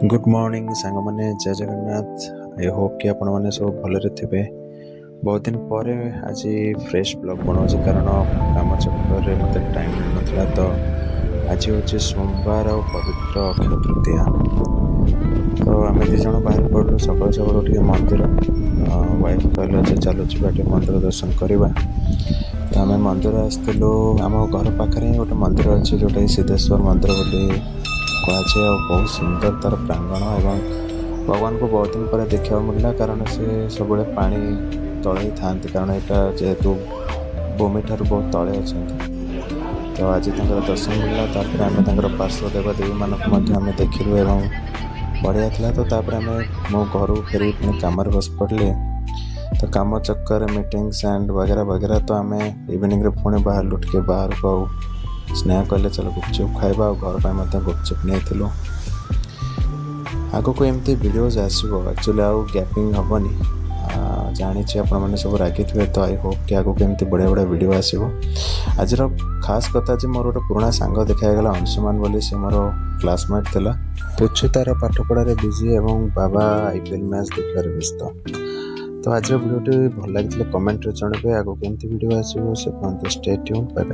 Good morning सांग मैंने जय जगन्नाथ। आई होप कि आपण मैंने सब भलरे थे। बहुत दिन पर आज फ्रेश ब्लॉग बनाऊँ कारण काम चक्कर मत टाइम मिल नाला। तो आज हूँ सोमवार और पवित्र अक्षय तृतीया। तो आम दिज बाहर पड़ू सकाल सकाल टे मंदिर। वाइफ कहला चलो जी मंदिर दर्शन करवा। तो आम मंदिर आसलु आम घर पाखे गोटे मंदिर अच्छे जोटा सिद्धेश्वर मंदिर बोली कहुए और बहुत सुंदर तार प्रांगण एवं भगवान को बहुत दिन पर देखा मिलला कारण से सब पानी तले ही था कारण यहाँ जेहेतु भूमि ठार बहुत तले अच्छा। तो आज दर्शन मिलला आम पार्श्व देवी मानक देखिलु एवं बढ़िया था। तो आम मो घर फेर पुणी कम बस पड़े। तो काम चक्कर मीटिंग्स एंड वगैरह वगैरह। तो आम इवनिंग रे पुणी बाहर टे बाहर को स्नेह कहले चलो गुपचुप खाइबा और घर पर गुपचुप नहीं आग को एमती वीडियोज आसो एक्चुअली आउ गैपिंग हेनी जानी आपने सब रागी थे। तो आई होप कि आगे केमती बढ़िया बढ़िया वीडियो आसो। आज खास कथा जे मोर गोटे पुराना सांग देखागला अंशुमान बोली से मोर क्लासमेट थिला। पुछु तार पाठपढ़ार बिजी एवं बाबा आईपीएल मैच देखार व्यस्त। तो आज वीडियो भल लगी कमेंट रे जनइबे आगो केमती वीडियो आसो से स्टे ट्यून्ड। Bye bye.